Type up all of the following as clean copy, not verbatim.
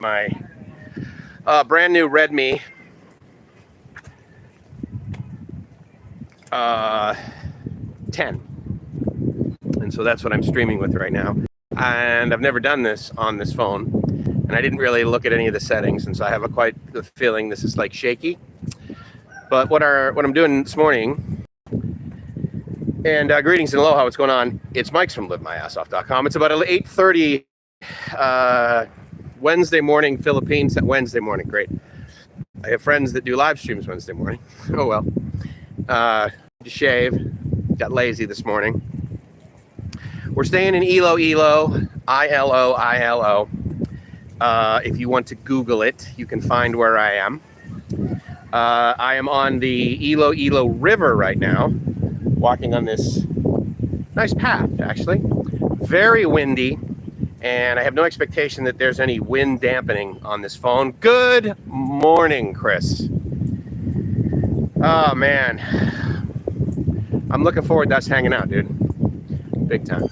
my brand new Redmi 10. And so that's what I'm streaming with right now. And I've never done this on this phone. And I didn't really look at any of the settings. And so I have quite the feeling this is like shaky. But what I'm doing this morning, and greetings and aloha, what's going on? It's Mike's from livemyassoff.com. It's about 8:30 Wednesday morning, Philippines. Wednesday morning, great. I have friends that do live streams Wednesday morning. Oh well. To shave, got lazy this morning. We're staying in Iloilo, I-L-O. If you want to Google it, you can find where I am. I am on the Iloilo River right now, walking on this nice path, actually. Very windy, and I have no expectation that there's any wind dampening on this phone. Good morning, Chris. Oh, man. I'm looking forward to us hanging out, dude. Big time.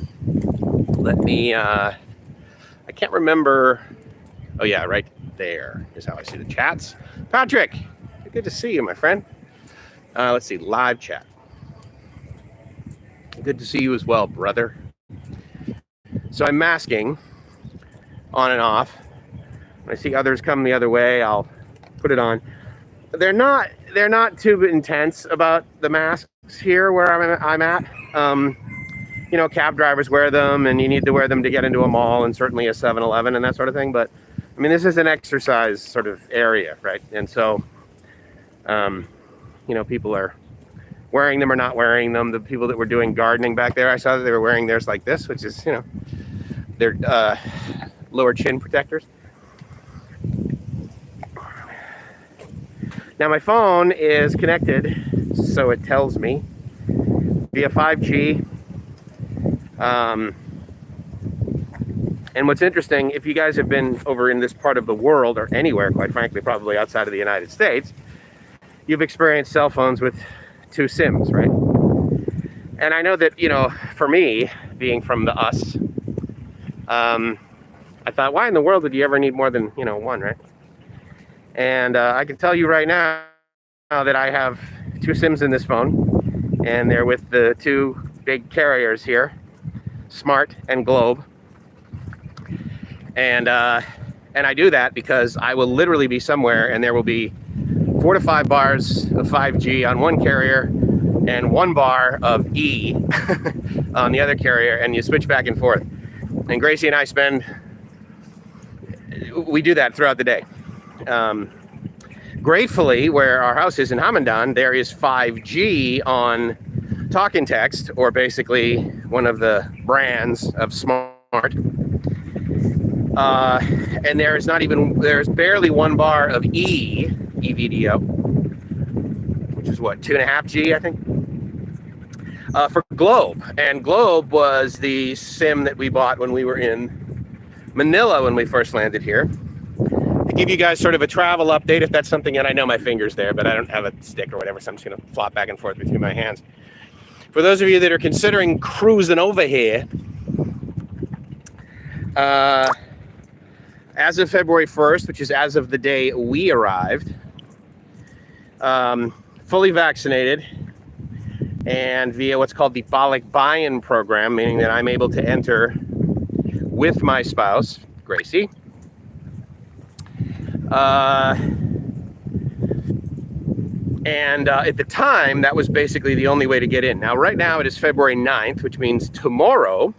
Let me, I can't remember. Oh, yeah, right there is how I see the chats. Patrick, good to see you, my friend. Let's see, live chat. Good to see you as well, brother. So I'm masking on and off. When I see others come the other way, I'll put it on. They're not too intense about the masks here where I'm at. You know, cab drivers wear them, and you need to wear them to get into a mall and certainly a 7-Eleven and that sort of thing. But I mean, this is an exercise sort of area, right? And so, you know, people are wearing them or not wearing them. The people that were doing gardening back there, I saw that they were wearing theirs like this, which is, you know, their lower chin protectors. Now my phone is connected, so it tells me, via 5G. And what's interesting, if you guys have been over in this part of the world, or anywhere, quite frankly, probably outside of the United States, you've experienced cell phones with 2 SIMs, right? And I know that, you know, for me, being from the US, I thought, why in the world would you ever need more than, you know, one, right? And I can tell you right now that I have 2 SIMs in this phone, and they're with the 2 big carriers here, Smart and Globe. And I do that because I will literally be somewhere and there will be 4 to 5 bars of 5G on one carrier and 1 bar of E on the other carrier, and you switch back and forth. And Gracie and I we do that throughout the day. Gratefully, where our house is in Hamandan, there is 5G on Talk and Text, or basically one of the brands of Smart. And there's barely 1 bar of EVDO, which is what, 2.5G, I think, for Globe. And Globe was the SIM that we bought when we were in Manila when we first landed here. To give you guys sort of a travel update, if that's something, and I know my finger's there, but I don't have a stick or whatever, so I'm just going to flop back and forth between my hands. For those of you that are considering cruising over here, as of February 1st, which is as of the day we arrived, fully vaccinated and via what's called the Balik Bayan program, meaning that I'm able to enter with my spouse, Gracie. And at the time, that was basically the only way to get in. Now, right now, it is February 9th, which means tomorrow,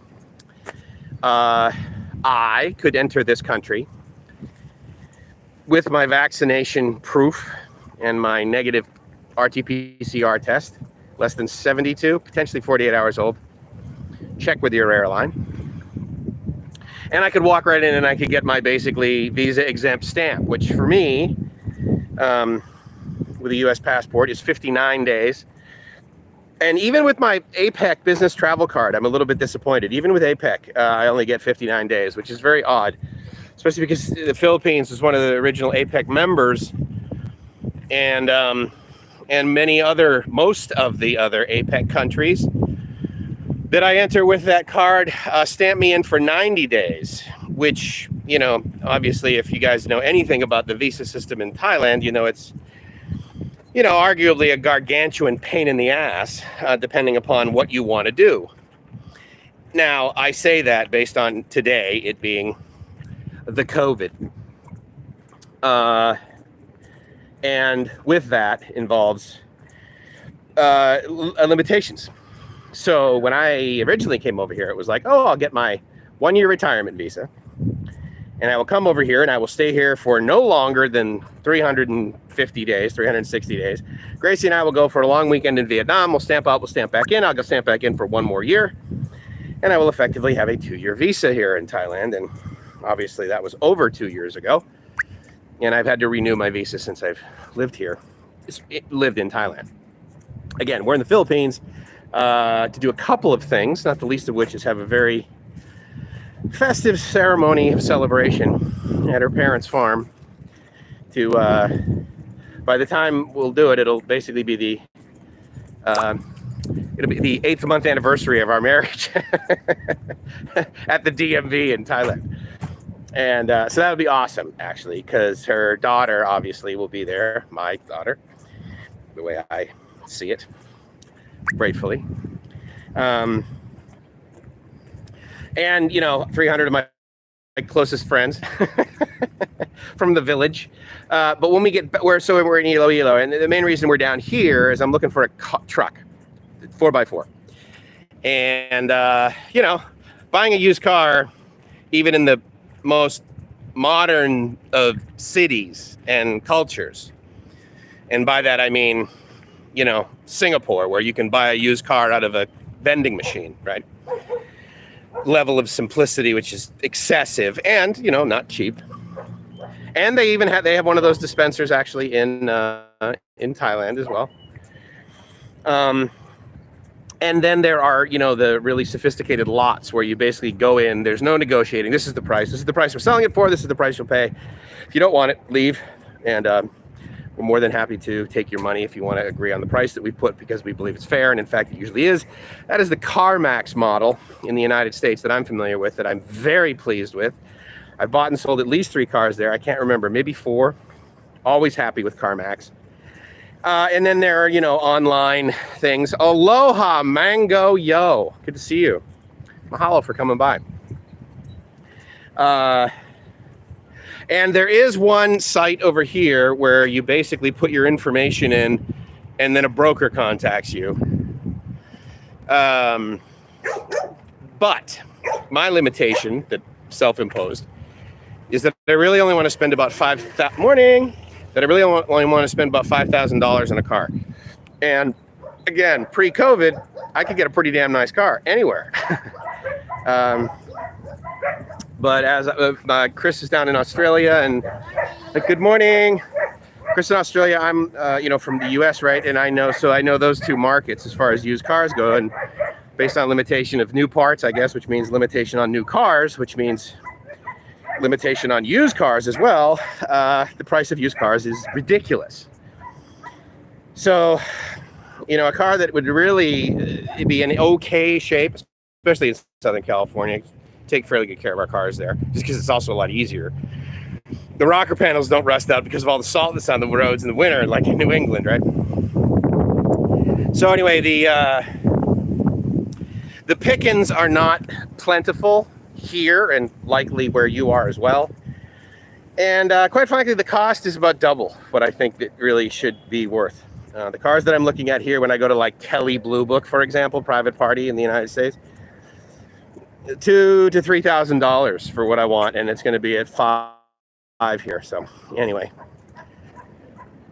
I could enter this country with my vaccination proof and my negative RT-PCR test, less than 72, potentially 48 hours old. Check with your airline. And I could walk right in and I could get my basically visa exempt stamp, which for me, with a US passport, is 59 days. And even with my APEC business travel card, I'm a little bit disappointed. Even with APEC, I only get 59 days, which is very odd, especially because the Philippines was one of the original APEC members, and most of the other APEC countries that I enter with that card stamp me in for 90 days, which obviously, if you guys know anything about the visa system in Thailand, it's, arguably a gargantuan pain in the ass, depending upon what you want to do. Now, I say that based on today, it being the COVID. And with that involves limitations. So when I originally came over here, it was like, oh, I'll get my 1-year retirement visa. And I will come over here and I will stay here for no longer than 350 days, 360 days. Gracie and I will go for a long weekend in Vietnam. We'll stamp out, we'll stamp back in. I'll go stamp back in for 1 more year. And I will effectively have a 2-year visa here in Thailand. And obviously that was over 2 years ago. And I've had to renew my visa since I've lived here, lived in Thailand. Again, we're in the Philippines to do a couple of things, not the least of which is have a very festive ceremony of celebration at her parents' farm. To by the time we'll do it, it'll basically be the 8th month anniversary of our marriage at the DMV in Thailand. And so that would be awesome, actually, because her daughter obviously will be there, my daughter, the way I see it, gratefully. And 300 of my closest friends from the village. But when we get, we're in Iloilo, and the main reason we're down here is I'm looking for a truck, 4x4. And, buying a used car, even in the most modern of cities and cultures, and by that I mean, Singapore, where you can buy a used car out of a vending machine, right? Level of simplicity, which is excessive and, not cheap. And they even have one of those dispensers actually in Thailand as well. And then there are, the really sophisticated lots where you basically go in, there's no negotiating. This is the price. This is the price we're selling it for. This is the price you'll pay. If you don't want it, leave. And we're more than happy to take your money if you want to agree on the price that we put, because we believe it's fair. And in fact, it usually is. That is the CarMax model in the United States that I'm familiar with, that I'm very pleased with. I've bought and sold at least 3 cars there. I can't remember, maybe 4. Always happy with CarMax. And then there are, online things. Aloha, Mango, yo. Good to see you. Mahalo for coming by. And there is one site over here where you basically put your information in and then a broker contacts you. But my limitation, that self-imposed, is that I really only want to spend about only want to spend about $5,000 on a car. And again, pre-COVID, I could get a pretty damn nice car anywhere. But as Chris is down in Australia, and good morning, Chris in Australia. I'm from the US, right? And I know those 2 markets as far as used cars go, and based on limitation of new parts, I guess, which means limitation on new cars, which means limitation on used cars as well. The price of used cars is ridiculous. So, a car that would really be in okay shape, especially in Southern California, take fairly good care of our cars there, just because it's also a lot easier. The rocker panels don't rust out because of all the salt that's on the roads in the winter, like in New England, right? So anyway, the pickings are not plentiful here, and likely where you are as well. And quite frankly, the cost is about double what I think it really should be worth. The cars that I'm looking at here, when I go to like Kelly Blue Book, for example, private party in the United States, $2,000 to $3,000 for what I want, and it's going to be at 5 here. So anyway,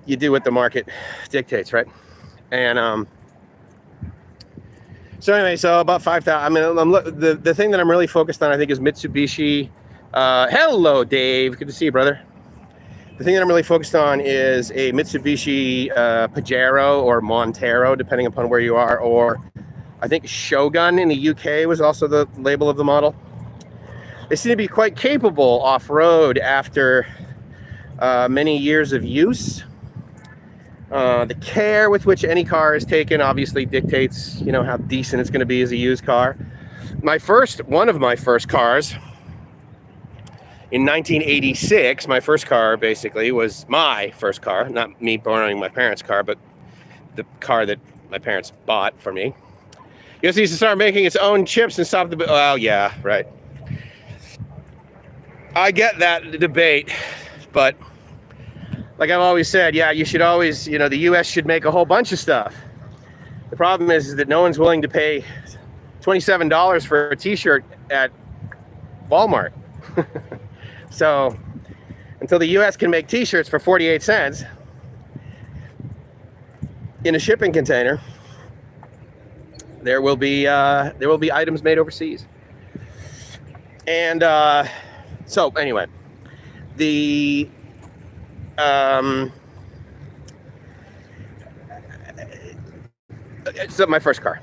you do what the market dictates, right? And so anyway, so about 5,000. I mean, the thing that I'm really focused on, I think, is Mitsubishi. Hello, Dave. Good to see you, brother. The thing that I'm really focused on is a Mitsubishi Pajero or Montero, depending upon where you are, or I think Shogun in the UK was also the label of the model. They seem to be quite capable off-road after many years of use. The care with which any car is taken obviously dictates, how decent it's going to be as a used car. One of my first cars in 1986, my first car basically was my first car, not me borrowing my parents' car, but the car that my parents bought for me. US needs to start making its own chips and stop the... Well, yeah, right. I get that debate, but like I've always said, yeah, you should always, the US should make a whole bunch of stuff. The problem is that no one's willing to pay $27 for a t-shirt at Walmart. So until the US can make t-shirts for 48 cents in a shipping container, there will be items made overseas. And so anyway, it's my first car.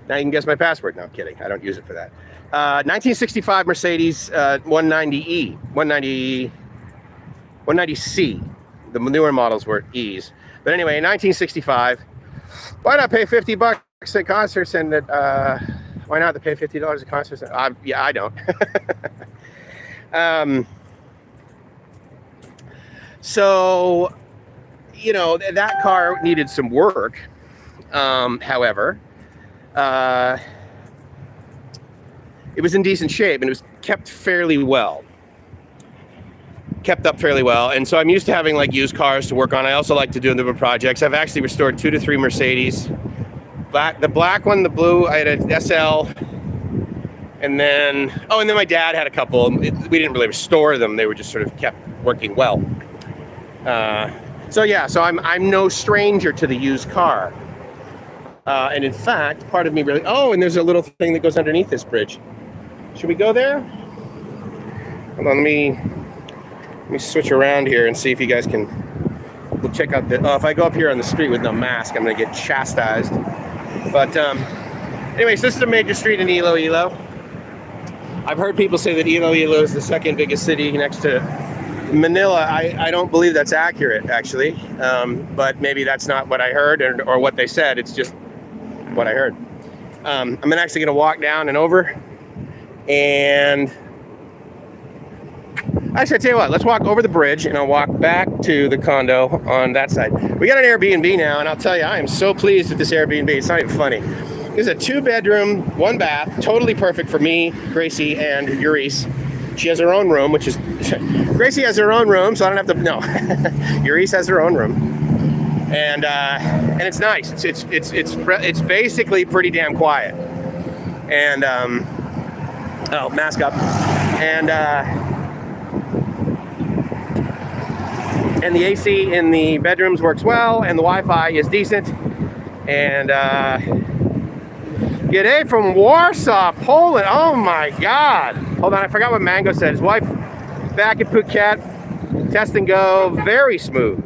Now you can guess my password. No, I'm kidding. I don't use it for that. 1965 Mercedes 190E, 190C. The newer models were E's. But anyway, in 1965, why not pay $50 at concerts and why not pay $50 at concerts? Yeah, I don't. So, that car needed some work. However, it was in decent shape and it was kept up fairly well. And so I'm used to having like used cars to work on. I also like to do different projects. I've actually restored 2 to 3 Mercedes. The black one, the blue, I had an SL. And then my dad had a couple. We didn't really restore them. They were just sort of kept working well. So I'm no stranger to the used car. And in fact, part of me really... Oh, and there's a little thing that goes underneath this bridge. Should we go there? Hold on, let me switch around here and see if you guys can... We'll check out the... Oh, if I go up here on the street with no mask, I'm going to get chastised. But anyways, this is a major street in Iloilo. I've heard people say that Iloilo is the second biggest city next to Manila. I don't believe that's accurate, actually. But maybe that's not what I heard or what they said. It's just what I heard. I'm actually going to walk down and over. And actually, I tell you what, let's walk over the bridge and I'll walk back to the condo on that side. We got an Airbnb now, and I'll tell you, I am so pleased with this Airbnb. It's not even funny. It's a 2-bedroom, 1 bath, totally perfect for me, Gracie, and Eurice. She has her own room, which is... Gracie has her own room, so I don't have to... No. Eurice has her own room. And it's nice. It's basically pretty damn quiet. And, oh, mask up. And the AC in the bedrooms works well, and the Wi-Fi is decent. And g'day from Warsaw, Poland. Oh my God. Hold on, I forgot what Mango said. His wife back at Phuket, test and go, very smooth.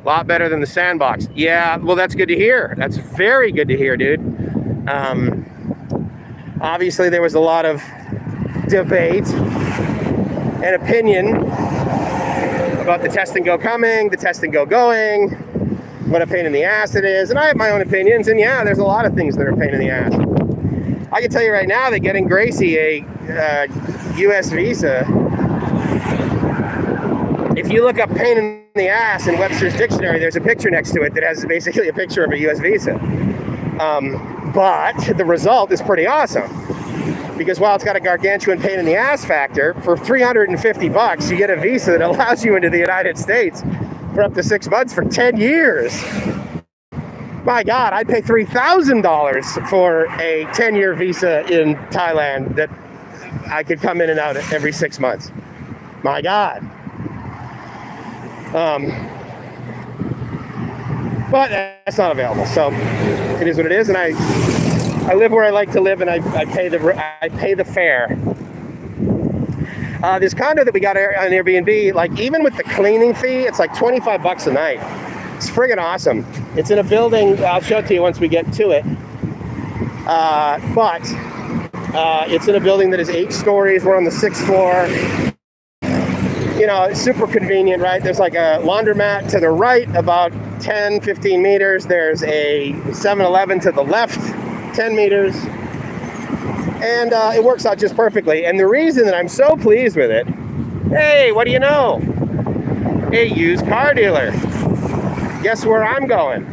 A lot better than the Sandbox. Yeah, well, that's good to hear. That's very good to hear, dude. Obviously, there was a lot of debate and opinion about the test and go coming, the test and go going, what a pain in the ass it is. And I have my own opinions, and yeah, there's a lot of things that are a pain in the ass. I can tell you right now that getting Gracie a US visa, if you look up pain in the ass in Webster's dictionary, there's a picture next to it that has basically a picture of a US visa. But the result is pretty awesome. Because while it's got a gargantuan pain in the ass factor, for $350, you get a visa that allows you into the United States for up to 6 months for 10 years. My God, I'd pay $3,000 for a 10-year visa in Thailand that I could come in and out every 6 months. My God. But that's not available, so it is what it is, and I live where I like to live, and I pay the fare. This condo that we got on Airbnb, like even with the cleaning fee, it's like $25 a night. It's friggin' awesome. It's in a building. I'll show it to you once we get to it. But it's in a building that is 8 stories. We're on the 6th floor. You know, it's super convenient, right? There's like a laundromat to the right, about 10, 15 meters. There's a 7-Eleven to the left, 10 meters. And it works out just perfectly. And the reason that I'm so pleased with it, hey, what do you know? A used car dealer. Guess where I'm going?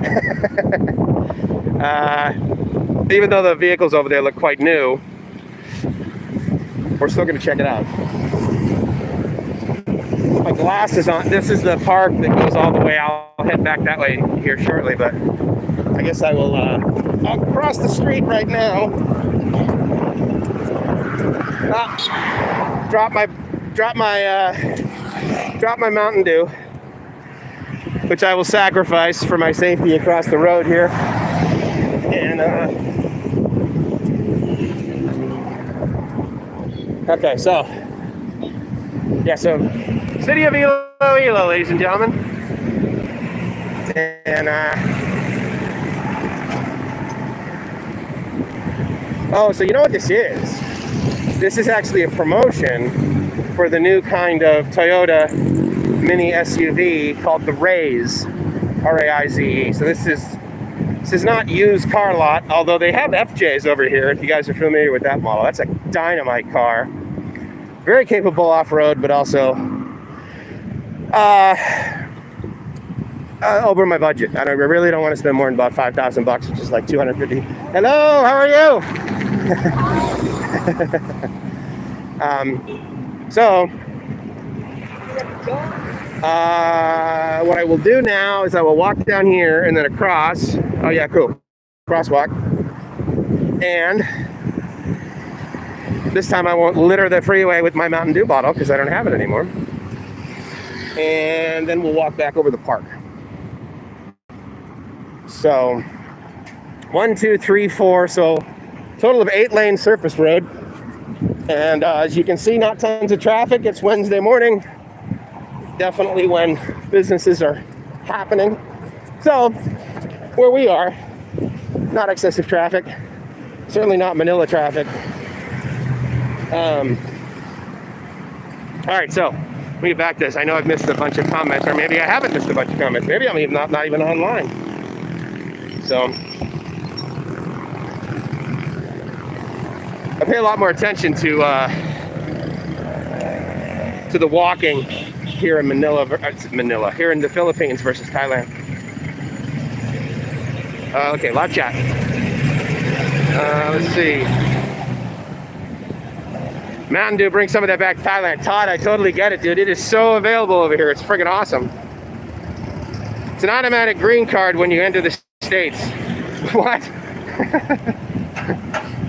Even though the vehicles over there look quite new, we're still going to check it out. My glasses on. This is the park that goes all the way. I'll head back that way here shortly, but I guess I will. I'll cross the street right now. Drop my Mountain Dew, which I will sacrifice for my safety across the road here. And okay, so yeah, so city of Iloilo, ladies and gentlemen, and oh, so you know what this is? This is actually a promotion for the new kind of Toyota mini SUV called the Raize, R-A-I-Z-E. So this is not used car lot, although they have FJs over here, if you guys are familiar with that model. That's a dynamite car. Very capable off-road, but also over my budget. I really don't want to spend more than about $5,000, which is like $250. Hello, how are you? What I will do now is I will walk down here and then across. Oh yeah, cool. Crosswalk. And this time I won't litter the freeway with my Mountain Dew bottle because I don't have it anymore. And then we'll walk back over the park. So 1, 2, 3, 4. So total of 8-lane surface road. And as you can see, not tons of traffic. It's Wednesday morning. Definitely when businesses are happening. So where we are, not excessive traffic. Certainly not Manila traffic. All right, so let me get back to this. I know I've missed a bunch of comments, or maybe I haven't missed a bunch of comments. Maybe I'm not even online. So I pay a lot more attention to the walking here in Manila, here in the Philippines versus Thailand. Okay, live chat. Let's see. Mountain Dew, bring some of that back to Thailand. Todd, I totally get it, dude. It is so available over here. It's friggin' awesome. It's an automatic green card when you enter the States. What?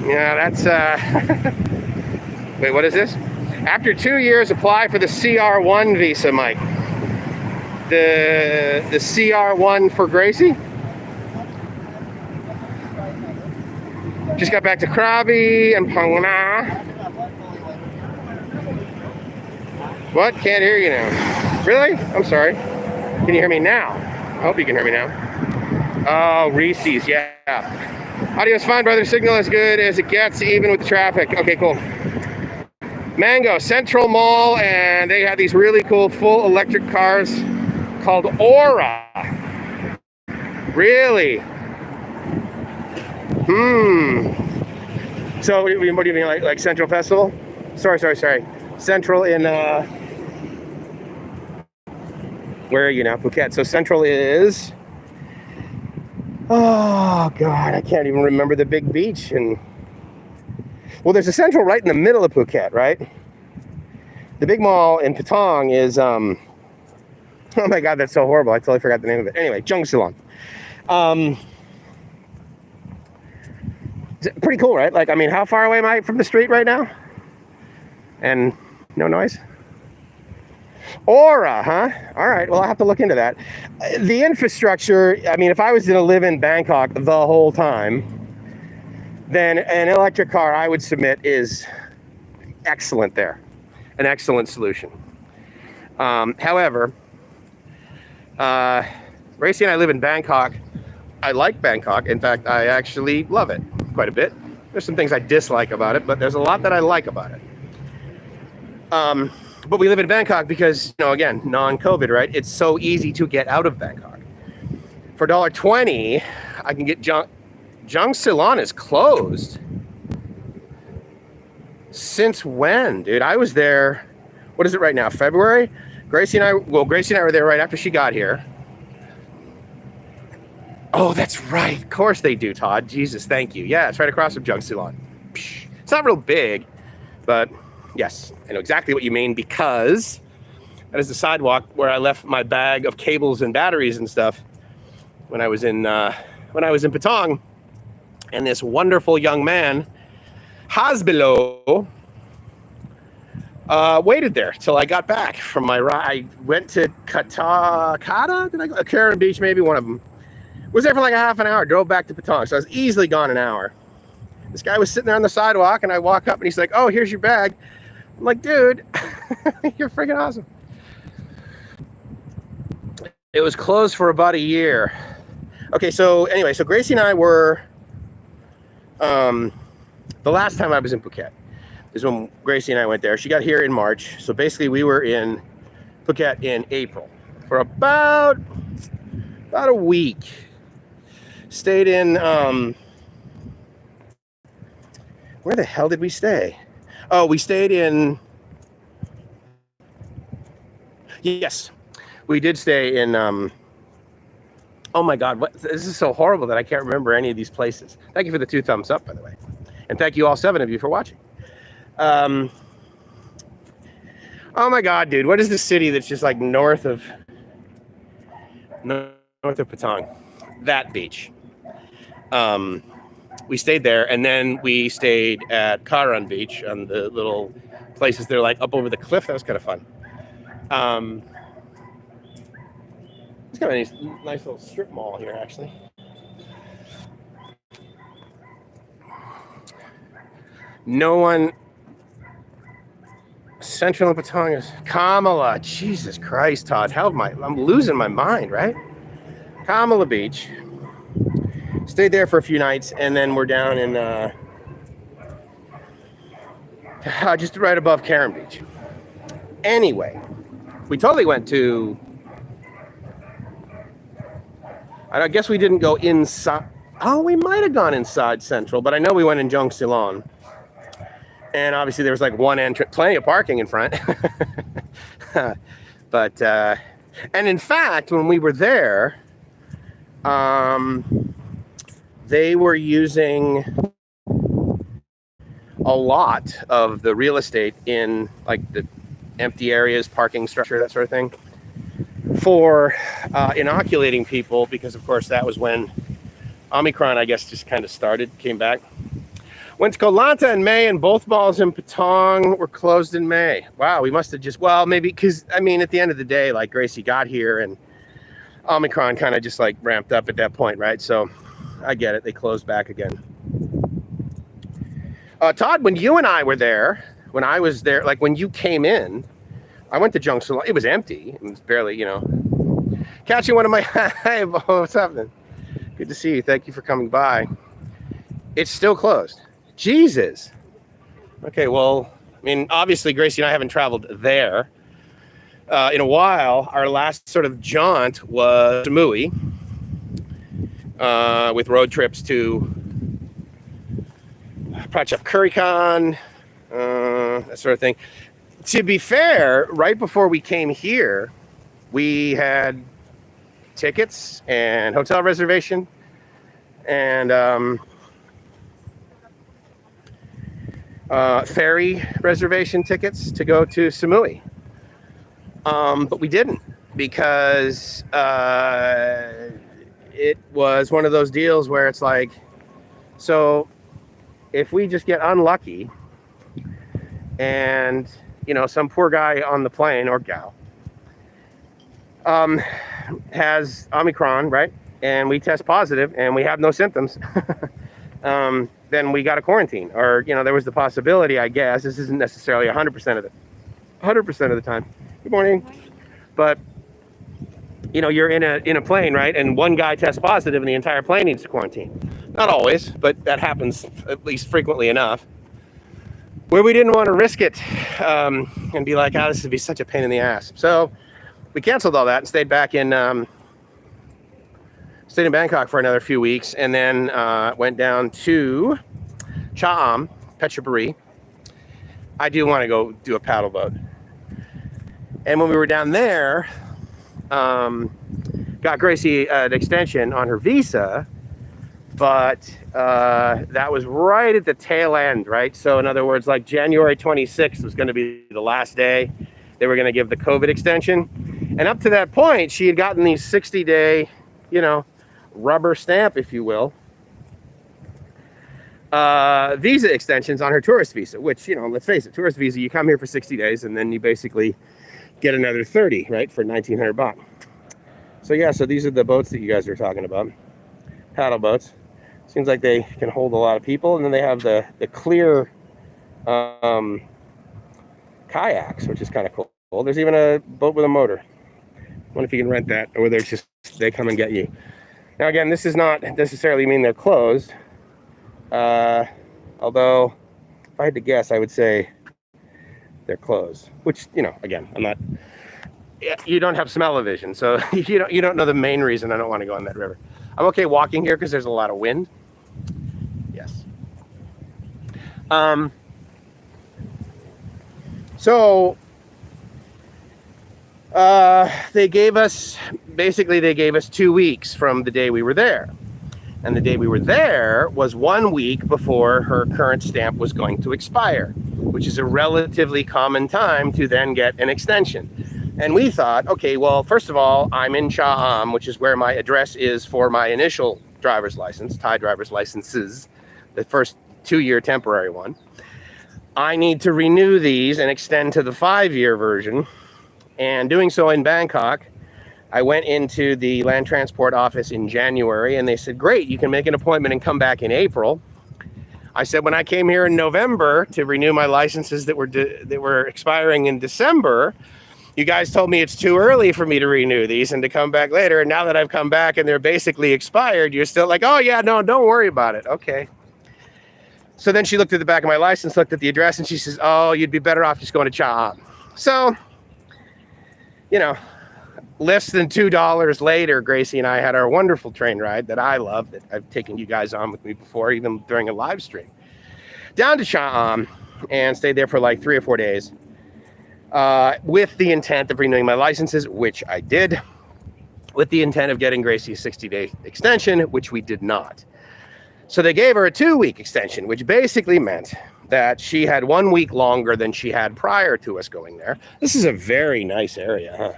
Yeah, that's, wait, what is this? After 2 years, apply for the CR1 visa, Mike. The CR1 for Gracie? Just got back to Krabi and Pangna. What? Can't hear you now. Really? I'm sorry. Can you hear me now? I hope you can hear me now. Oh, Reese's, yeah. Audio's fine, brother. Signal as good as it gets, even with the traffic. Okay, cool. Mango, Central Mall, and they have these really cool full electric cars called Aura. Really? So what do you mean, like Central Festival? Sorry. Central in, where are you now? Phuket. So Central is, oh God, I can't even remember the big beach. And well, there's a Central right in the middle of Phuket, right? The big mall in Patong is, oh my God, that's so horrible. I totally forgot the name of it. Anyway, Jungsilong. Pretty cool, right? Like, I mean, how far away am I from the street right now? And no noise? Aura, huh? All right, well, I'll have to look into that. The infrastructure, I mean, if I was going to live in Bangkok the whole time, then an electric car, I would submit, is excellent there. An excellent solution. However, Racy and I live in Bangkok. I like Bangkok. In fact, I actually love it quite a bit. There's some things I dislike about it, but there's a lot that I like about it. But we live in Bangkok because, you know, again, non-COVID, right? It's so easy to get out of Bangkok. For $1.20, I can get Jungsilong is closed. Since when, dude? I was there, what is it right now, February? Gracie and I were there right after she got here. Oh, that's right. Of course they do, Todd. Jesus, thank you. Yeah, it's right across from Junk Salon. It's not real big, but yes, I know exactly what you mean, because that is the sidewalk where I left my bag of cables and batteries and stuff when I was in Patong. And this wonderful young man, Hasbilo, waited there till I got back from my ride. I went to Kata? Did I go? Karen Beach, maybe one of them. Was there for like a half an hour, drove back to Patong. So I was easily gone an hour. This guy was sitting there on the sidewalk, and I walk up and he's like, oh, here's your bag. I'm like, dude, you're freaking awesome. It was closed for about a year. Okay, so anyway, so Gracie and I were, the last time I was in Phuket is when Gracie and I went there. She got here in March. So basically we were in Phuket in April for about a week. Stayed in, where the hell did we stay? Oh, we stayed in, yes, we did stay in, oh my God, this is so horrible that I can't remember any of these places. Thank you for the 2 thumbs up, by the way. And thank you all 7 of you for watching. Oh my God, dude, what is the city that's just like north of Patong? That beach. We stayed there, and then we stayed at Karan Beach on the little places that are like up over the cliff. That was kind of fun. It's got a nice little strip mall here, actually. No one. Central and Patong is Kamala. Jesus Christ, Todd. I'm losing my mind, right? Kamala Beach. Stayed there for a few nights, and then we're down in just right above Karen Beach. Anyway, we totally went to, I guess we didn't go inside. Oh, we might have gone inside Central, but I know we went in Jung Ceylon. And obviously there was like one entrance, plenty of parking in front. But, and in fact, when we were there, they were using a lot of the real estate in like the empty areas, parking structure, that sort of thing, for inoculating people, because of course that was when Omicron, I guess, just kind of came back. Went to Koh Lanta in May, and both malls in Patong were closed in May. Wow, we must have just, well, maybe, because, I mean, at the end of the day, like, Gracie got here, and Omicron kind of just, like, ramped up at that point, right? So, I get it. They closed back again. Todd, when you and I were there, when I was there, like, when you came in, I went to Jung Salon. It was empty. It was barely, you know. Catching one of my, hey, what's happening? Good to see you. Thank you for coming by. It's still closed. Jesus. Okay, well, I mean, obviously, Gracie and I haven't traveled there in a while. Our last sort of jaunt was Samui, with road trips to Prachuap Khiri Khan, that sort of thing. To be fair, right before we came here, we had tickets and hotel reservation and ferry reservation tickets to go to Samui. But we didn't, because it was one of those deals where it's like, so if we just get unlucky and, you know, some poor guy on the plane, or gal, has Omicron, right? And we test positive and we have no symptoms. Then we got to quarantine, or, you know, there was the possibility, I guess, this isn't necessarily 100% of the time. Good morning. But, you know, you're in a plane, right? And one guy tests positive and the entire plane needs to quarantine. Not always, but that happens at least frequently enough, where we didn't want to risk it and be like, this would be such a pain in the ass. So we canceled all that and stayed in Bangkok for another few weeks, and then went down to Cha Am, Phetchaburi, I do want to go do a paddle boat. And when we were down there, got Gracie an extension on her visa, but that was right at the tail end, right? So in other words, like January 26th was going to be the last day they were going to give the COVID extension. And up to that point, she had gotten these 60-day, you know, rubber stamp, if you will, visa extensions on her tourist visa, which, you know, let's face it, tourist visa, you come here for 60 days and then you basically get another 30, right, for 1,900 baht. So yeah, so these are the boats that you guys are talking about, paddle boats. Seems like they can hold a lot of people, and then they have the clear kayaks, which is kind of cool. There's even a boat with a motor. I wonder if you can rent that, or whether it's just they come and get you. Now again, this does not necessarily mean they're closed. Although, if I had to guess, I would say they're closed. Which, you know, again, I'm not. You don't have smell-o-vision, so you don't know the main reason I don't want to go on that river. I'm okay walking here because there's a lot of wind. Yes. So they gave us 2 weeks from the day we were there. And the day we were there was 1 week before her current stamp was going to expire, which is a relatively common time to then get an extension. And we thought, okay, well, first of all, I'm in Cha Am, which is where my address is for my initial driver's license, Thai driver's licenses, the first 2-year temporary one. I need to renew these and extend to the 5-year version. And doing so in Bangkok, I went into the land transport office in January, and they said, great, you can make an appointment and come back in April. I said, when I came here in November to renew my licenses that were expiring in December, you guys told me it's too early for me to renew these and to come back later. And now that I've come back and they're basically expired, you're still like, oh yeah, no, don't worry about it. Okay. So then she looked at the back of my license, looked at the address, and she says, oh, you'd be better off just going to Cha Am. So, you know, less than $2 later, Gracie and I had our wonderful train ride that I love, that I've taken you guys on with me before, even during a live stream, down to Cha Am, and stayed there for like 3 or 4 days. With the intent of renewing my licenses, which I did, with the intent of getting Gracie a 60-day extension, which we did not. So they gave her a 2-week extension, which basically meant that she had 1 week longer than she had prior to us going there. This is a very nice area, huh?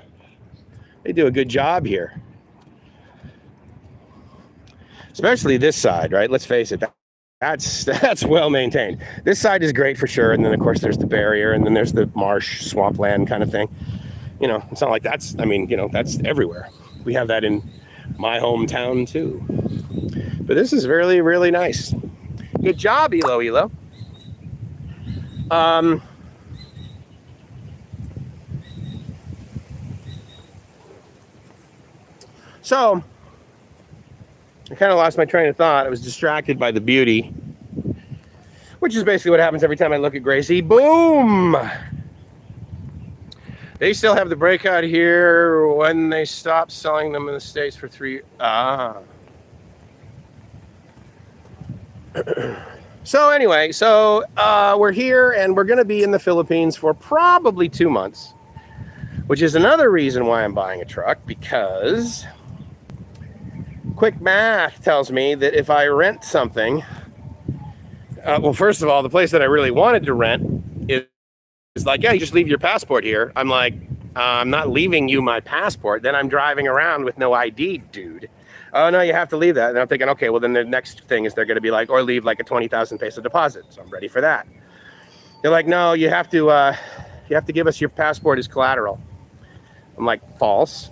They do a good job here. Especially this side, right? Let's face it. That's well maintained. This side is great for sure, and then of course there's the barrier, and then there's the marsh, swampland kind of thing. You know, it's not like that's, I mean, you know, that's everywhere. We have that in my hometown too. But this is really, really nice. Good job, Iloilo. So I kind of lost my train of thought. I was distracted by the beauty, which is basically what happens every time I look at Gracie. Boom! They still have the breakout here when they stopped selling them in the States for 3. So anyway, we're here, and we're going to be in the Philippines for probably 2 months, which is another reason why I'm buying a truck, because quick math tells me that if I rent something, well, first of all, the place that I really wanted to rent is like, yeah, you just leave your passport here. I'm like, I'm not leaving you my passport. Then I'm driving around with no ID, dude. Oh, no, you have to leave that. And I'm thinking, okay, well, then the next thing is they're going to be like, or leave like a 20,000 peso deposit. So I'm ready for that. They're like, no, you have to give us your passport as collateral. I'm like, false.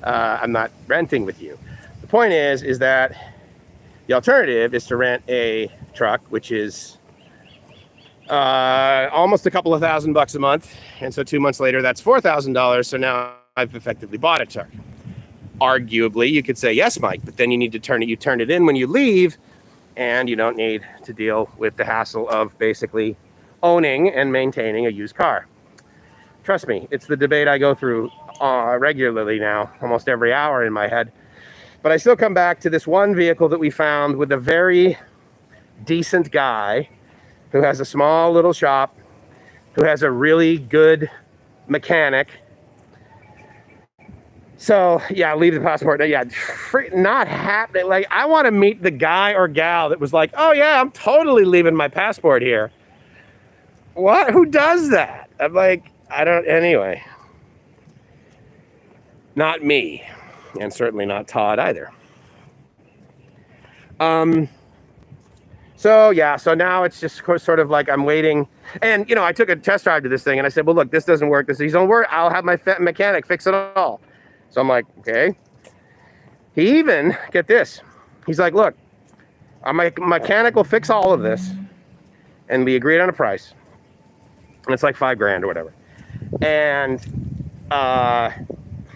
I'm not renting with you. The point is that the alternative is to rent a truck, which is almost a couple of $1,000 a month. And so 2 months later, that's $4,000. So now I've effectively bought a truck. Arguably, you could say, yes, Mike, but then you need to turn it in when you leave, and you don't need to deal with the hassle of basically owning and maintaining a used car. Trust me, it's the debate I go through regularly now, almost every hour in my head. But I still come back to this one vehicle that we found with a very decent guy who has a small little shop who has a really good mechanic. So yeah, leave the passport. Yeah, not happening. Like, I want to meet the guy or gal that was like, oh yeah, I'm totally leaving my passport here. What? Who does that? I'm like, I don't. Anyway, not me, and certainly not Todd either. So yeah, so now it's just sort of like I'm waiting, and you know, I took a test drive to this thing, and I said, well, look, this doesn't work. This don't work. I'll have my mechanic fix it all. So I'm like, okay. He even, get this, he's like, look, my mechanic will fix all of this, and we agreed on a price. And it's like $5,000 or whatever.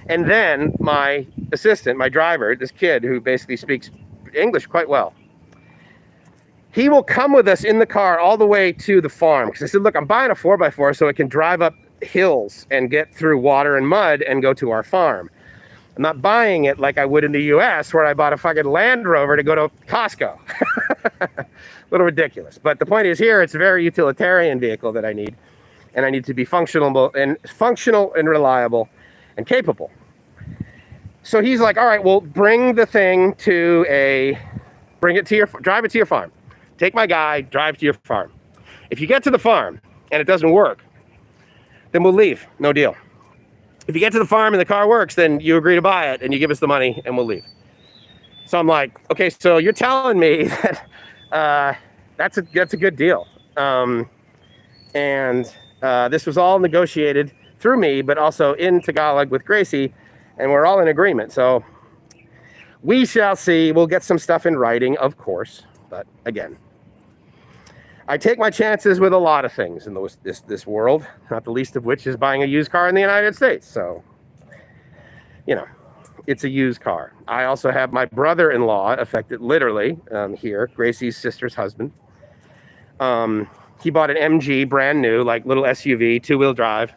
And then my assistant, my driver, this kid who basically speaks English quite well, he will come with us in the car all the way to the farm. Because I said, look, I'm buying a 4x4 so it can drive up hills and get through water and mud and go to our farm. I'm not buying it like I would in the US, where I bought a fucking Land Rover to go to Costco. A little ridiculous. But the point is, here, it's a very utilitarian vehicle that I need. And I need to be functional and reliable and capable. So he's like, all right, well, drive it to your farm. Take my guy, drive to your farm. If you get to the farm and it doesn't work, then we'll leave. No deal. If you get to the farm and the car works, then you agree to buy it and you give us the money and we'll leave. So I'm like, okay, so you're telling me that that's a good deal. This was all negotiated through me, but also in Tagalog with Gracie, and we're all in agreement. So we shall see. We'll get some stuff in writing, of course. But again, I take my chances with a lot of things in this world, not the least of which is buying a used car in the United States. So, you know, it's a used car. I also have my brother-in-law, affected literally, here, Gracie's sister's husband. He bought an MG, brand new, like little SUV, 2-wheel drive.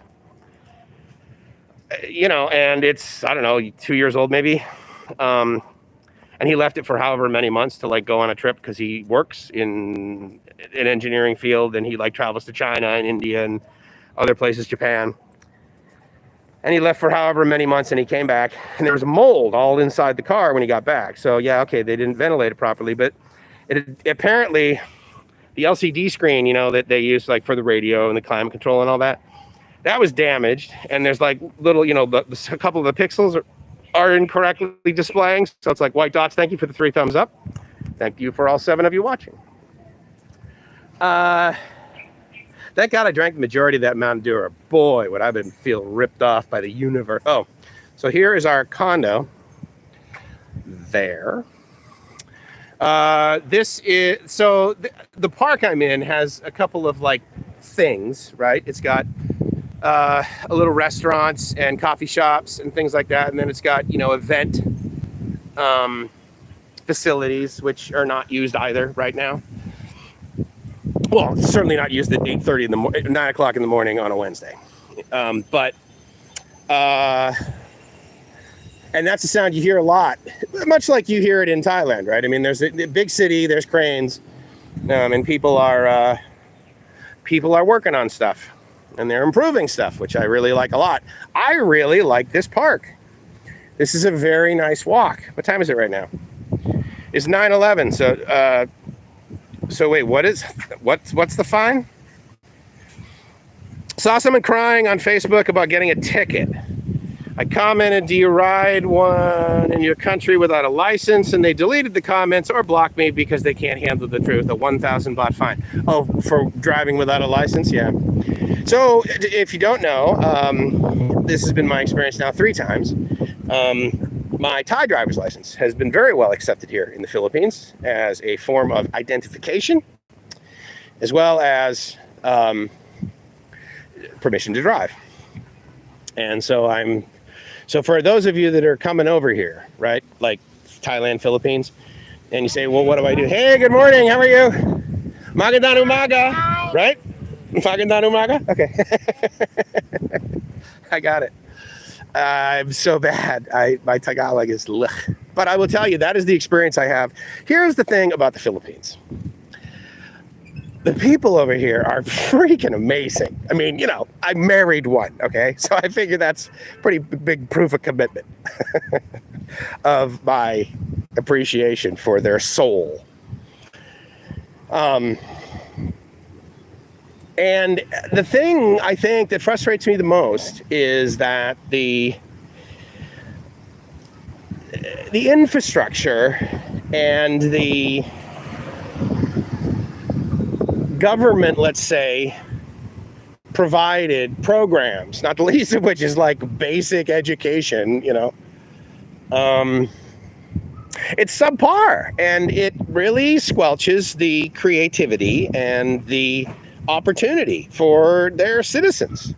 You know, and it's, I don't know, 2 years old maybe. And he left it for however many months to like go on a trip because he works in an engineering field, and he like travels to China and India and other places, Japan. And he left for however many months, and he came back, and there was mold all inside the car when he got back. So yeah, okay, they didn't ventilate it properly, but apparently the LCD screen, you know, that they use like for the radio and the climate control and all that, that was damaged. And there's like little, you know, a couple of the pixels are incorrectly displaying. So it's like white dots. Thank you for the 3 thumbs up. Thank you for all 7 of you watching. Thank God I drank the majority of that Mountain Dew, or boy, would I feel ripped off by the universe. Oh, so here is our condo there. This is, so the park I'm in has a couple of like things, right? It's got a little restaurants and coffee shops and things like that. And then it's got, you know, event facilities, which are not used either right now. Well, certainly not used at 8:30 in the morning, 9 o'clock in the morning on a Wednesday. And that's a sound you hear a lot, much like you hear it in Thailand, right? I mean, there's a big city, there's cranes, and people are working on stuff, and they're improving stuff, which I really like a lot. I really like this park. This is a very nice walk. What time is it right now? It's 9:11. So wait, what's the fine? Saw someone crying on Facebook about getting a ticket. I commented, do you ride one in your country without a license? And they deleted the comments or blocked me because they can't handle the truth. A 1,000 baht fine. Oh, for driving without a license? Yeah. So if you don't know, this has been my experience now 3 times. My Thai driver's license has been very well accepted here in the Philippines as a form of identification, as well as permission to drive. And so for those of you that are coming over here, right, like Thailand, Philippines, and you say, well, what do I do? Hey, good morning, how are you? Magandang umaga, right? Magandang umaga? Okay. I got it. I'm so bad. My Tagalog is blech. But I will tell you, that is the experience I have. Here's the thing about the Philippines. the people over here are freaking amazing. I mean, I married one, okay? So I figure that's pretty big proof of commitment of my appreciation for their soul. And the thing I think that frustrates me the most is that the infrastructure and the government, let's say, provided programs, not the least of which is like basic education, it's subpar, and it really squelches the creativity and the opportunity for their citizens.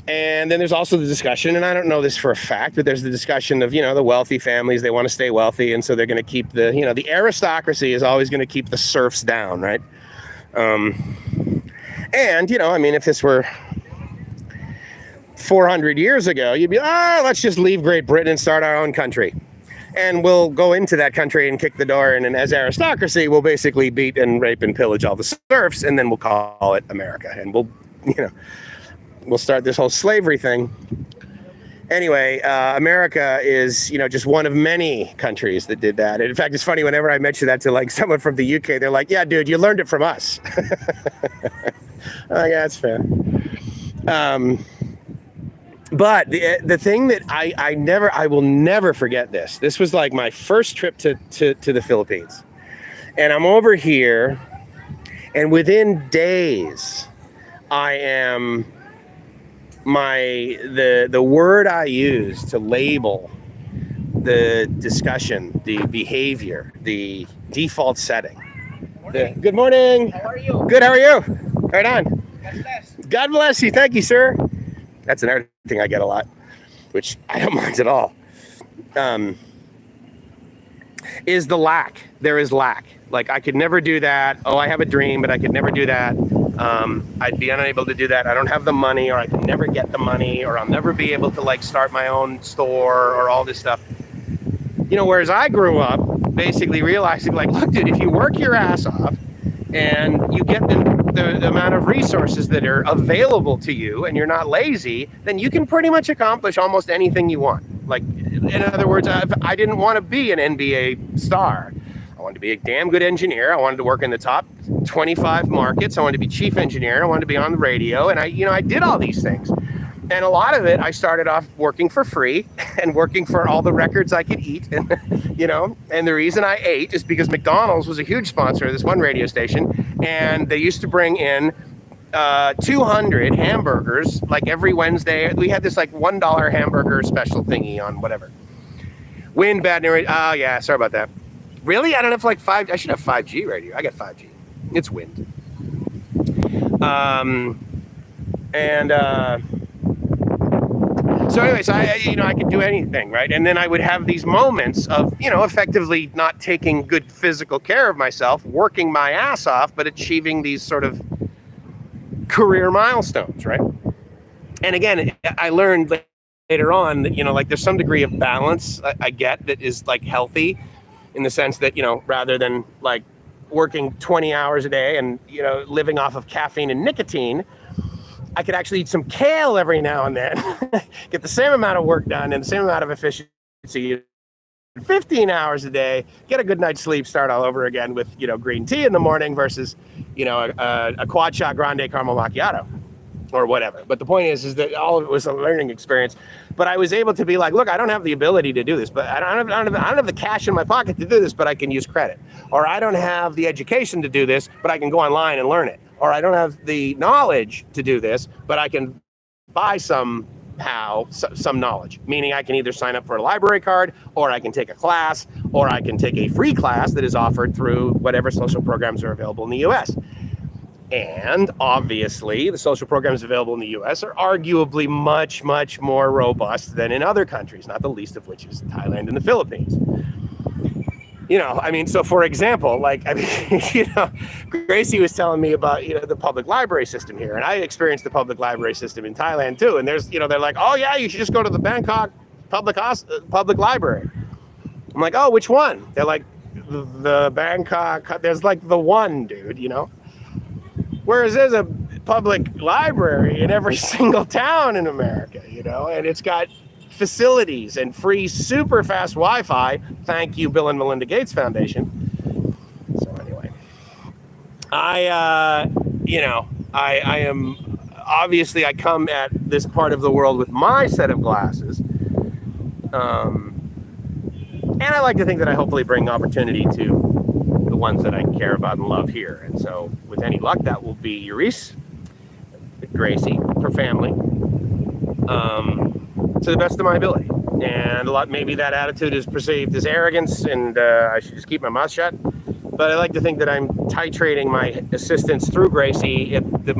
And then there's also the discussion, and I don't know this for a fact, but there's the discussion of, the wealthy families, they want to stay wealthy, and so they're going to keep the aristocracy is always going to keep the serfs down, right? And, if this were 400 years ago, you'd be, let's just leave Great Britain and start our own country. And we'll go into that country and kick the door in, and as aristocracy, we'll basically beat and rape and pillage all the serfs, and then we'll call it America. And we'll start this whole slavery thing. Anyway, America is, just one of many countries that did that. And in fact, it's funny, whenever I mention that to like someone from the UK, they're like, yeah, dude, you learned it from us. Yeah, that's fair. But the thing that I will never forget this. This was like my first trip to the Philippines. And I'm over here, and within days, the word I use to label the discussion, the behavior, the default setting. Good morning. How are you? Good, how are you? Right on. God bless. God bless you. Thank you, sir. That's another thing I get a lot, which I don't mind at all. Is the lack. There is lack. Like, I could never do that. Oh, I have a dream, but I could never do that. I'd be unable to do that. I don't have the money, or I could never get the money, or I'll never be able to like start my own store or all this stuff. Whereas I grew up basically realizing, like, look, dude, if you work your ass off and you get the amount of resources that are available to you and you're not lazy, then you can pretty much accomplish almost anything you want. Like, in other words, I didn't want to be an NBA star. I wanted to be a damn good engineer. I wanted to work in the top 25 markets. I wanted to be chief engineer. I wanted to be on the radio. And I did all these things. And a lot of it, I started off working for free and working for all the records I could eat. And, and the reason I ate is because McDonald's was a huge sponsor of this one radio station. And they used to bring in 200 hamburgers, like every Wednesday. We had this like $1 hamburger special thingy on whatever. Wind, bad news. Oh, yeah, sorry about that. Really? I don't have like I should have 5G radio. I got 5G. It's wind. So anyways, I could do anything, right? And then I would have these moments of, effectively not taking good physical care of myself, working my ass off, but achieving these sort of career milestones, right? And again, I learned later on that, like there's some degree of balance I get that is like healthy, in the sense that, rather than like working 20 hours a day and, living off of caffeine and nicotine, I could actually eat some kale every now and then, get the same amount of work done and the same amount of efficiency, 15 hours a day, get a good night's sleep, start all over again with, green tea in the morning versus, a quad shot grande caramel macchiato or whatever. But the point is that all of it was a learning experience. But I was able to be like, look, I don't have the ability to do this, but I don't have the cash in my pocket to do this, but I can use credit. Or I don't have the education to do this, but I can go online and learn it. Or I don't have the knowledge to do this, but I can buy some knowledge. Meaning I can either sign up for a library card, or I can take a class, or I can take a free class that is offered through whatever social programs are available in the US. And obviously, the social programs available in the US are arguably much, much more robust than in other countries, not the least of which is Thailand and the Philippines. So for example, Gracie was telling me about, the public library system here. And I experienced the public library system in Thailand too. And there's, they're like, oh yeah, you should just go to the Bangkok public library. I'm like, oh, which one? They're like, the Bangkok, there's like the one, dude, you know? Whereas there's a public library in every single town in America, you know, and it's got facilities and free super fast Wi-Fi. Thank you, Bill and Melinda Gates Foundation. So anyway, I am obviously, I come at this part of the world with my set of glasses. And I like to think that I hopefully bring opportunity to the ones that I care about and love here. And so with any luck, that will be Euryce, Gracie, her family, to the best of my ability. And maybe that attitude is perceived as arrogance, and I should just keep my mouth shut. But I like to think that I'm titrating my assistance through Gracie in the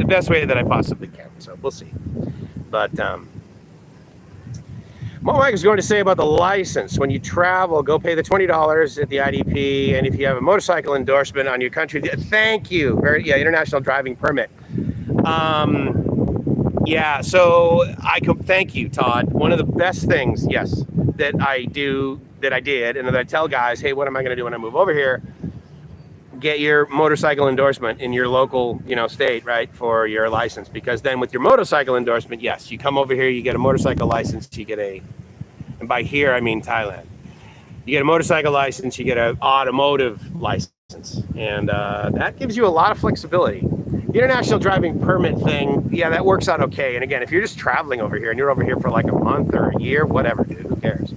best way that I possibly can. So we'll see. But what Mike was going to say about the license: when you travel, go pay the $20 at the IDP, and if you have a motorcycle endorsement on your country, thank you. International driving permit. Yeah, so thank you, Todd. One of the best things, yes, that I did, and that I tell guys, hey, what am I going to do when I move over here? Get your motorcycle endorsement in your local, state, right, for your license. Because then with your motorcycle endorsement, yes, you come over here, you get a motorcycle license, you get and by here, I mean Thailand. You get a motorcycle license, you get an automotive license. And that gives you a lot of flexibility. The international driving permit thing, yeah, that works out okay. And again, if you're just traveling over here and you're over here for like a month or a year, whatever, dude, who cares?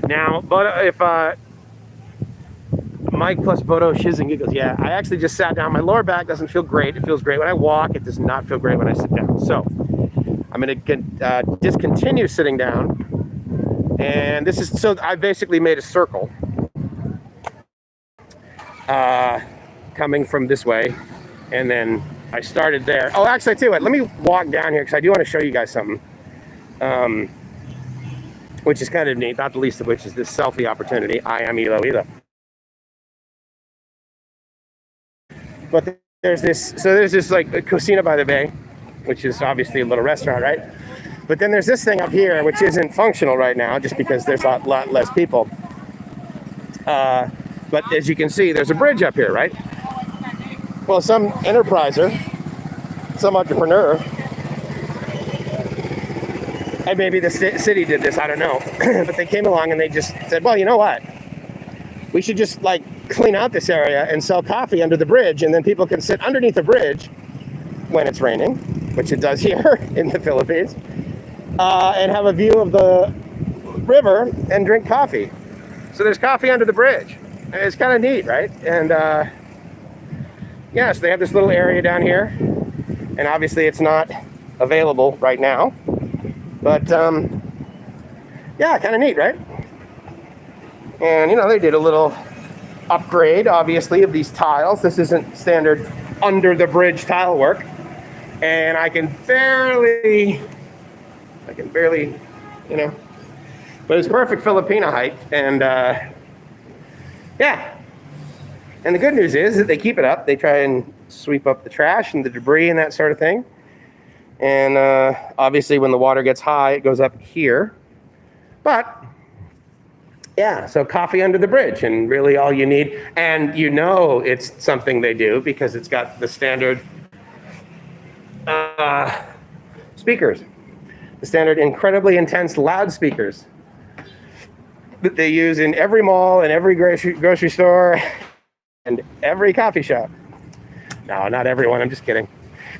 Now, but if Mike plus Bodo Shizing giggles, yeah, I actually just sat down. My lower back doesn't feel great. It feels great when I walk. It does not feel great when I sit down. So I'm going to discontinue sitting down. And so I basically made a circle coming from this way. And then I started there. Oh, actually, I tell you what, let me walk down here because I do want to show you guys something. Which is kind of neat, not the least of which is this selfie opportunity. I am Iloilo. But there's this like Cocina by the Bay, which is obviously a little restaurant, right? But then there's this thing up here, which isn't functional right now, just because there's a lot less people. But as you can see, there's a bridge up here, right? Well, some enterpriser, some entrepreneur, and maybe the city did this, I don't know. But they came along and they just said, well, you know what? We should just like clean out this area and sell coffee under the bridge, and then people can sit underneath the bridge when it's raining, which it does here in the Philippines, and have a view of the river and drink coffee. So there's coffee under the bridge. It's kind of neat, right? And yeah, so they have this little area down here, and obviously it's not available right now, but yeah, kind of neat, right? And they did a little upgrade, obviously, of these tiles. This isn't standard under the bridge tile work, and I can barely, but it's perfect Filipino height. And yeah, and the good news is that they keep it up. They try and sweep up the trash and the debris and that sort of thing. And obviously when the water gets high, it goes up here. But yeah, so coffee under the bridge, and really all you need, and it's something they do because it's got the standard speakers, the standard incredibly intense loudspeakers that they use in every mall and every grocery store and every coffee shop. No, not everyone, I'm just kidding.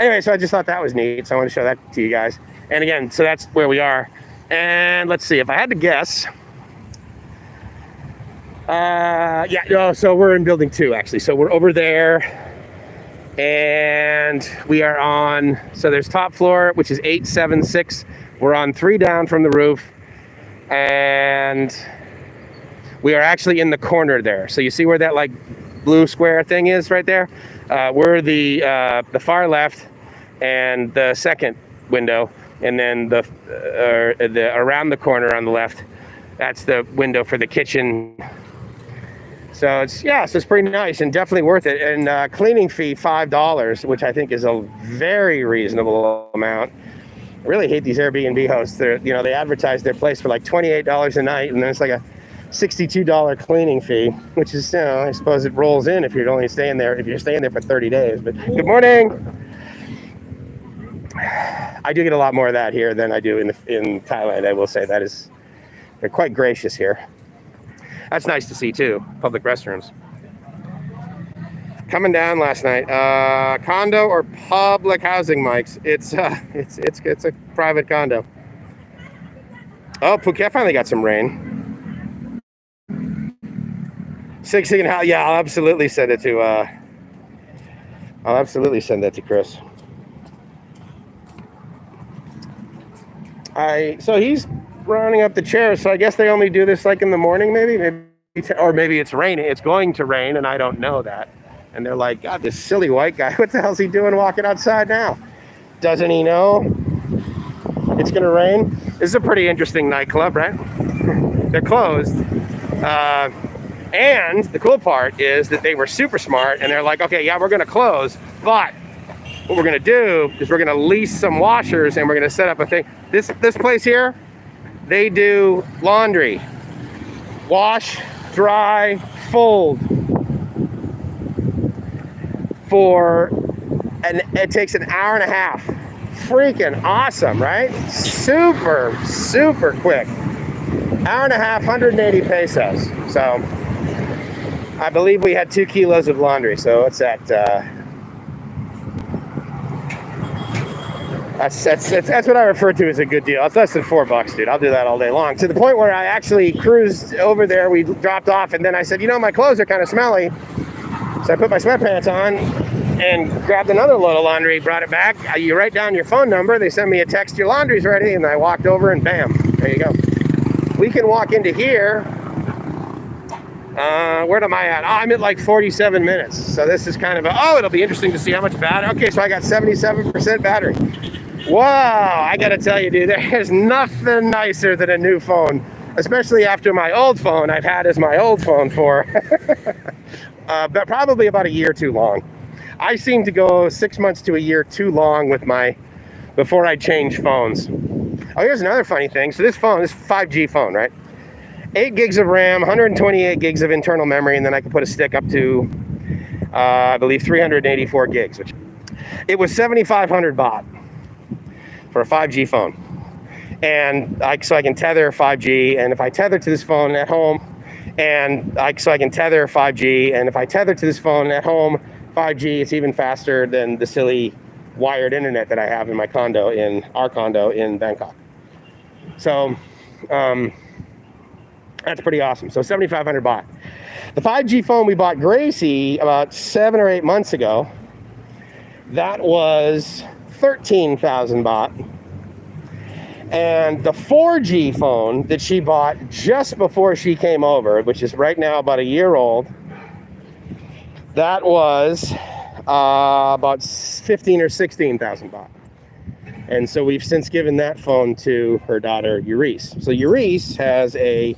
Anyway, so I just thought that was neat, so I want to show that to you guys. And again, so that's where we are. And let's see, if I had to guess, so we're in building 2 actually. So we're over there, and we are on, so there's top floor, which is 876. We're on 3 down from the roof, and we are actually in the corner there. So you see where that like blue square thing is right there? We're the far left and the second window, and then the around the corner on the left, that's the window for the kitchen. So it's pretty nice and definitely worth it. And cleaning fee $5, which I think is a very reasonable amount. I really hate these Airbnb hosts. They advertise their place for like $28 a night, and then it's like a $62 cleaning fee, which is, I suppose it rolls in if you're staying there for 30 days. But good morning. I do get a lot more of that here than I do in Thailand. I will say they're quite gracious here. That's nice to see too. Public restrooms. Coming down last night. Condo or public housing, Mike's? It's a private condo. Oh, Phuket finally got some rain. Yeah, I'll absolutely send it to. I'll absolutely send that to Chris. So he's running up the chairs. So I guess they only do this like in the morning, or maybe it's raining. It's going to rain, and I don't know that. And they're like, God, this silly white guy, what the hell's he doing walking outside now? Doesn't he know it's going to rain? This is a pretty interesting nightclub, right? They're closed. And the cool part is that they were super smart, and they're like, okay, yeah, we're going to close, but what we're going to do is we're going to lease some washers, and we're going to set up a thing. This place here, they do laundry. Wash, dry, fold. And it takes an hour and a half. Freaking awesome, right? Super, super quick. Hour and a half, 180 pesos. So I believe we had 2 kilos of laundry. So it's at that's what I refer to as a good deal. It's less than $4, dude. I'll do that all day long. To the point where I actually cruised over there. We dropped off, and then I said, my clothes are kind of smelly. So I put my sweatpants on and grabbed another load of laundry, brought it back. You write down your phone number, they send me a text, your laundry's ready, and I walked over and bam, there you go. We can walk into here. Where am I at? Oh, I'm at like 47 minutes. So this is kind of it'll be interesting to see how much battery. Okay, so I got 77% battery. Wow, I gotta tell you, dude, there's nothing nicer than a new phone, especially after my old phone I've had as my old phone for but probably about a year too long. I seem to go 6 months to a year too long before I change phones. Oh, here's another funny thing. So this 5G phone, right? 8 gigs of RAM, 128 gigs of internal memory, and then I can put a stick up to, I believe, 384 gigs. Which it was 7,500 baht for a 5G phone. And so I can tether 5G, and if I tether to this phone at home, so I can tether 5G, and if I tether to this phone at home, 5G, it's even faster than the silly wired internet that I have in our condo in Bangkok. So that's pretty awesome. So 7,500 baht. The 5G phone we bought Gracie about 7 or 8 months ago, that was 13,000 baht. And the 4G phone that she bought just before she came over, which is right now about a year old, that was about 15 or 16,000 baht. And so we've since given that phone to her daughter, Euris. So Euris has a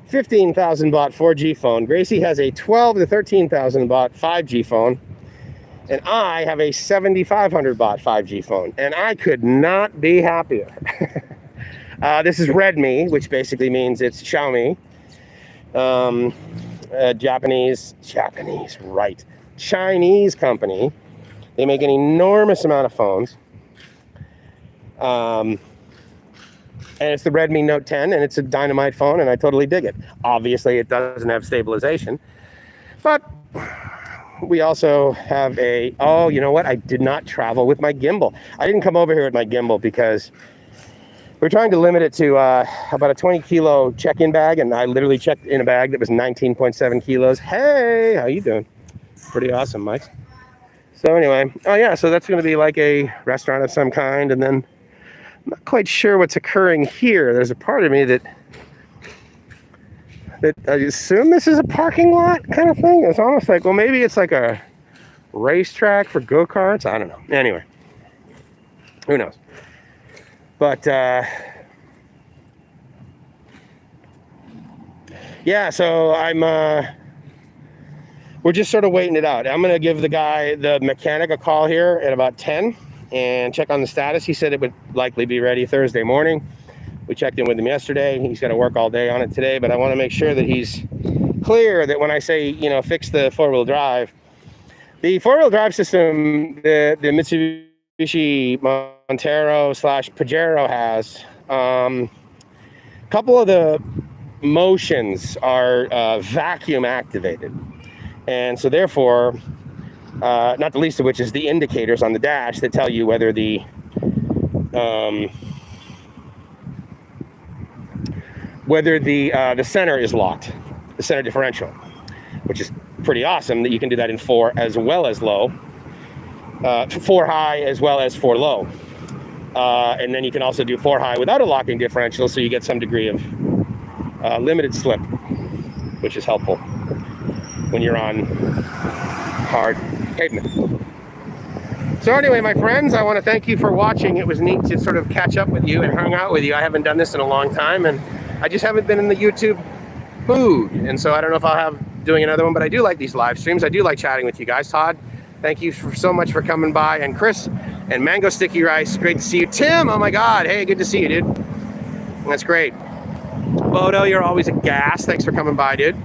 15,000 baht 4G phone. Gracie has a 12 to 13,000 baht 5G phone. And I have a 7,500 baht 5G phone, and I could not be happier. This is Redmi, which basically means it's Xiaomi. Chinese company. They make an enormous amount of phones. And it's the Redmi Note 10, and it's a dynamite phone, and I totally dig it. Obviously, it doesn't have stabilization, but we also have you know what? I did not travel with my gimbal. I didn't come over here with my gimbal because we're trying to limit it to about a 20 kilo check-in bag, and I literally checked in a bag that was 19.7 kilos. Hey, how you doing? Pretty awesome, Mike. So anyway, so that's going to be like a restaurant of some kind, and then I'm not quite sure what's occurring here. There's a part of me that I assume this is a parking lot kind of thing. It's almost like, well, maybe it's like a racetrack for go-karts. I don't know. Anyway, who knows? But so we're just sort of waiting it out. I'm gonna give the mechanic a call here at about 10, and check on the status. He said it would likely be ready Thursday morning. We checked in with him yesterday. He's got to work all day on it today, but I want to make sure that he's clear that when I say, you know, fix the four-wheel drive, the four-wheel drive system, the Mitsubishi Montero / Pajero has, a couple of the motions are vacuum activated. And so therefore, not the least of which is the indicators on the dash that tell you whether the center is locked, the center differential, which is pretty awesome that you can do that in 4 as well as low, 4 high as well as 4 low. And then you can also do 4 high without a locking differential, so you get some degree of limited slip, which is helpful when you're on hard pavement. So anyway, my friends, I want to thank you for watching. It was neat to sort of catch up with you and hang out with you. I haven't done this in a long time, and I just haven't been in the YouTube mood. And so I don't know if I'll have doing another one, but I do like these live streams. I do like chatting with you guys. Todd, thank you so much for coming by. And Chris and Mango Sticky Rice, great to see you. Tim, oh my God, hey, good to see you, dude. That's great. Bodo, you're always a gas. Thanks for coming by, dude.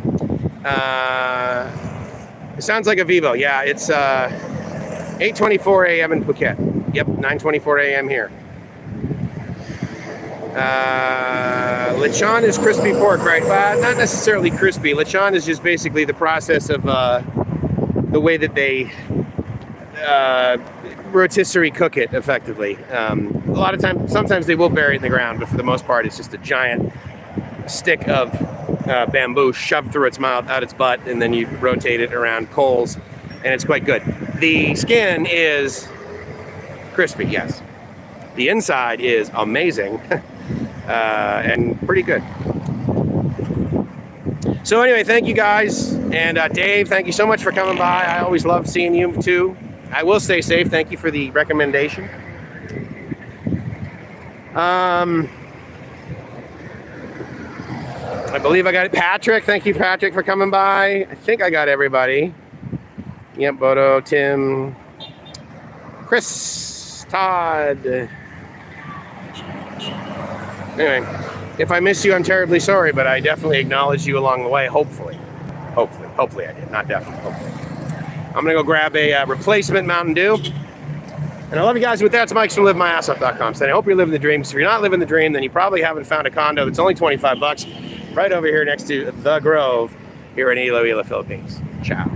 It sounds like a Vivo. Yeah, it's 8:24 a.m. in Phuket. Yep, 9:24 a.m. here. Lechon is crispy pork, right? Not necessarily crispy. Lechon is just basically the process of the way that they rotisserie cook it effectively. A lot of times, sometimes they will bury it in the ground, but for the most part, it's just a giant stick of bamboo shoved through its mouth, out its butt, and then you rotate it around coals, and it's quite good. The skin is crispy, yes. The inside is amazing and pretty good. So anyway, thank you guys. And Dave, thank you so much for coming by. I always love seeing you too. I will stay safe. Thank you for the recommendation. I believe I got it. Patrick, thank you, Patrick, for coming by. I think I got everybody. Yep, Bodo, Tim, Chris, Todd. Anyway, if I miss you, I'm terribly sorry, but I definitely acknowledged you along the way, hopefully. Hopefully I did, not definitely, hopefully. I'm gonna go grab a replacement Mountain Dew. And I love you guys. With that, it's Mike from LiveMyAssOff.com. So I hope you're living the dream. Because if you're not living the dream, then you probably haven't found a condo that's only 25 bucks right over here next to The Grove here in Iloilo, Philippines. Ciao.